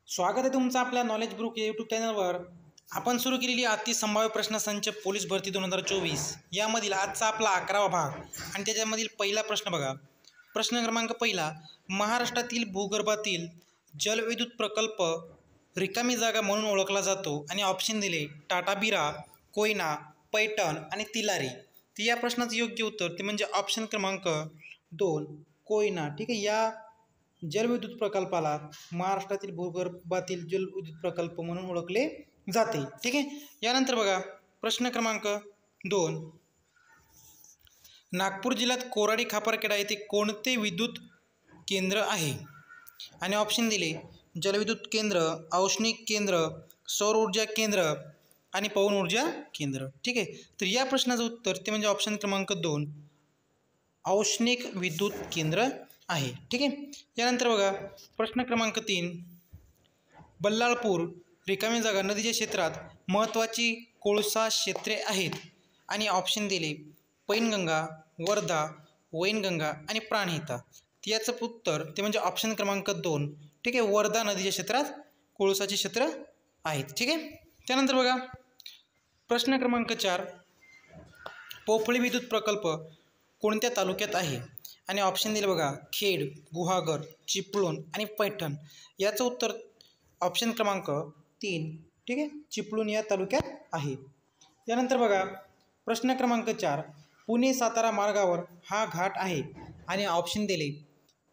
स्वागत आहे तुमचं आपल्या नॉलेज ग्रुप या यूट्यूब चॅनलवर। आपण सुरू केलेली अति संभाव्य प्रश्नसंच पोलीस भरती 2024 यामधील आजचा आपला 11वा भाग आणि त्याच्यामधील पहिला प्रश्न बघा। प्रश्न क्रमांक पहिला, महाराष्ट्रातील भूगर्भातील जलविद्युत प्रकल्प रिकामी जागा म्हणून ओळखला जातो आणि ऑप्शन दिले टाटाबिरा, कोयना, पैठण आणि तिलारी। तर या प्रश्नाचं योग्य उत्तर ते म्हणजे ऑप्शन क्रमांक 2 कोयना। ठीक आहे, या जलविद्युत प्रकल्पाला महाराष्ट्रातील भूगर्भातील जलविद्युत प्रकल्प म्हणून ओळखले जाते। ठीक आहे, यानंतर बघा प्रश्न क्रमांक 2, नागपूर जिल्ह्यात कोराडी खापरखेडा येथे कोणते विद्युत केंद्र आहे आणि ऑप्शन दिले जलविद्युत केंद्र, औष्णिक केंद्र, सौर ऊर्जा केंद्र आणि पवन ऊर्जा केंद्र। ठीक आहे, तर या प्रश्नाचं उत्तर ते म्हणजे ऑप्शन क्रमांक 2 औष्णिक विद्युत केंद्र आहे। ठीक आहे, यानंतर बघा प्रश्न क्रमांक 3, बल्लाळपूर रिकामी जागा नदीच्या क्षेत्रात महत्त्वाची कोळसा क्षेत्रे आहेत आणि ऑप्शन दिले पैनगंगा, वर्धा, वैनगंगा आणि प्राणहिता। याचं उत्तर ते म्हणजे ऑप्शन क्रमांक 2 ठीक आहे, वर्धा नदीच्या क्षेत्रात कोळसाचे क्षेत्र आहेत। ठीक आहे, त्यानंतर बघा प्रश्न क्रमांक 4, पोफळी विद्युत प्रकल्प कोणत्या तालुक्यात आहे आणि ऑप्शन दिले बघा खेड, गुहागर, चिपळूण आणि पैठण। याचं उत्तर ऑप्शन क्रमांक 3 ठीक आहे, चिपळूण या तालुक्यात आहे। त्यानंतर बघा प्रश्न क्रमांक 4, पुणे सातारा मार्गावर हा घाट आहे आणि ऑप्शन दिले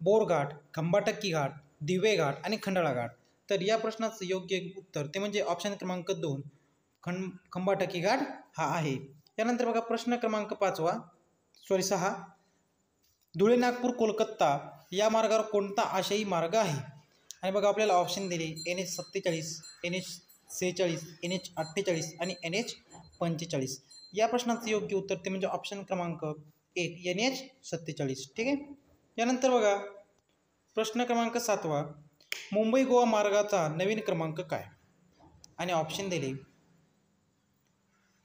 बोरघाट, खंबाटक्की घाट, दिवे घाट आणि खंडाळा घाट। तर या प्रश्नाचं योग्य उत्तर ते म्हणजे ऑप्शन क्रमांक 2 खंबाटक्की घाट हा आहे। त्यानंतर बघा प्रश्न क्रमांक 6, धुळे, नागपूर, कोलकाता या मार्गावर कोणता आशयी मार्ग आहे आणि बघा आपल्याला ऑप्शन दिले NH47, NH46, NH48 आणि NH45। या प्रश्नाचं योग्य उत्तर ते म्हणजे ऑप्शन क्रमांक 1 NH47। ठीक आहे, यानंतर बघा प्रश्न क्रमांक 7, मुंबई गोवा मार्गाचा नवीन क्रमांक काय आणि ऑप्शन दिले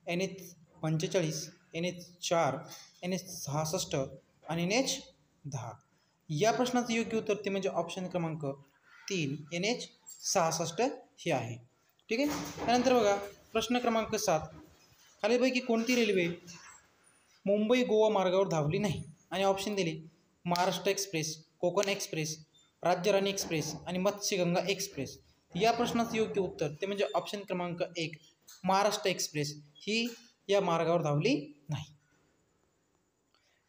NH45, NH4, NH66 आणि NH10। या प्रश्नाचं योग्य उत्तर ते म्हणजे ऑप्शन क्रमांक 3 NH66 हे आहे। ठीक आहे, त्यानंतर बघा प्रश्न क्रमांक 7, खालीलपैकी कोणती रेल्वे मुंबई गोवा मार्गावर धावली नाही आणि ऑप्शन दिले Maharashtra express, Konkan express, Rajyarani express आणि मत्स्यगंगा एक्सप्रेस। या प्रश्नाचं योग्य उत्तर ते म्हणजे ऑप्शन क्रमांक 1 महाराष्ट्र एक्सप्रेस ही या मार्गावर धावली नाही।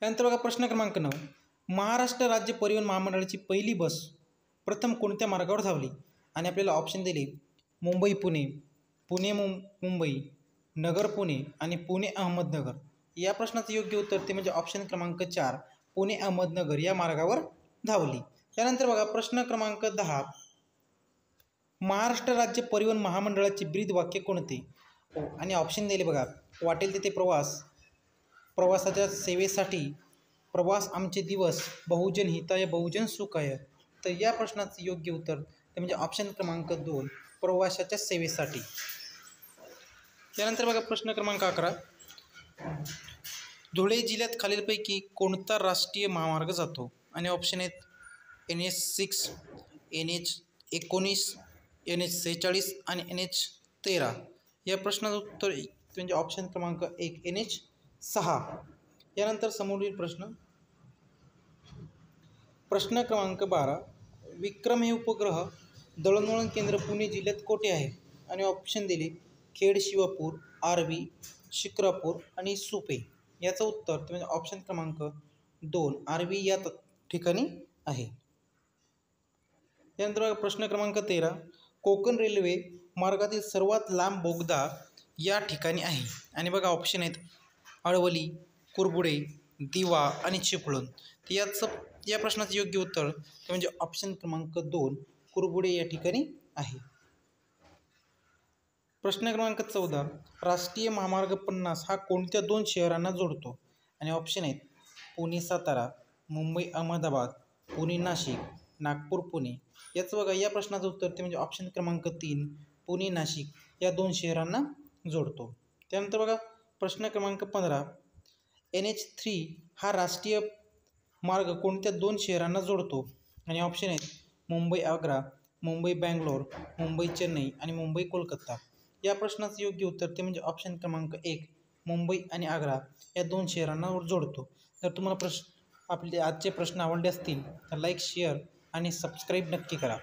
त्यानंतर बघा प्रश्न क्रमांक 9, महाराष्ट्र राज्य परिवहन महामंडळाची पहिली बस प्रथम कोणत्या मार्गावर धावली आणि आपल्याला ऑप्शन दिले मुंबई पुणे, पुणे मुंबई, नगर पुणे आणि पुणे अहमदनगर। या प्रश्नाचं योग्य उत्तर ते म्हणजे ऑप्शन क्रमांक 4 पुणे अहमदनगर या मार्गावर धावली। त्यानंतर बघा प्रश्न क्रमांक 10, महाराष्ट्र राज्य परिवहन महामंडळाचे ब्रीद वाक्य कोणते आणि ऑप्शन दिले बघा वाटेल तिथे प्रवास, प्रवासाच्या सेवेसाठी, प्रवास आमचे दिवस, बहुजन हिताय बहुजन सुखाय। तर या प्रश्नाचं योग्य उत्तर ते म्हणजे ऑप्शन क्रमांक 2 प्रवासाच्या सेवेसाठी। त्यानंतर बघा प्रश्न क्रमांक 11, धुळे जिल्ह्यात खालीलपैकी कोणता राष्ट्रीय महामार्ग जातो आणि ऑप्शन आहेत NH6, NH19, NH46 आणि NH13। या प्रश्नाचं उत्तर म्हणजे ऑप्शन क्रमांक 1 NH6। यानंतर समोरील प्रश्न क्रमांक 12, विक्रम हे उपग्रह दळणवळण केंद्र पुणे जिल्ह्यात कोठे आहे आणि ऑप्शन दिले खेड, शिवापूर, आर्वी, शिक्रापूर आणि सुपे। याचं उत्तर म्हणजे ऑप्शन क्रमांक 2 आर्वी या ठिकाणी आहे। त्यानंतर प्रश्न क्रमांक 13, कोकण रेल्वे मार्गातील सर्वात लांब बोगदा या ठिकाणी आहे आणि बघा ऑप्शन आहेत अळवली, कुरबुडे, दिवा आणि चिपळूण। या प्रश्नाचं योग्य उत्तर ते म्हणजे ऑप्शन क्रमांक 2 कुरबुडे या ठिकाणी आहे। प्रश्न क्रमांक 14, राष्ट्रीय महामार्ग 50 हा कोणत्या 2 शहरांना जोडतो आणि ऑप्शन आहेत पुणे सातारा, मुंबई अहमदाबाद, पुणे नाशिक, नागपूर पुणे। याचं बघा या प्रश्नाचं उत्तर ते म्हणजे ऑप्शन क्रमांक 3 पुणे नाशिक या 2 शहरांना जोडतो। त्यानंतर बघा प्रश्न क्रमांक 15, NH3 हा राष्ट्रीय मार्ग कोणत्या 2 शहरांना जोडतो आणि ऑप्शन आहेत मुंबई आग्रा, मुंबई बँगलोर, मुंबई चेन्नई आणि मुंबई कोलकाता? या प्रश्नाचं योग्य उत्तर ते म्हणजे ऑप्शन क्रमांक 1, मुंबई आणि आग्रा या 2 शहरांना जोडतो. जर तुम्हाला आपले आजचे प्रश्न आवडले असतील तर लाईक, शेअर आणि सबस्क्राईब नक्की करा.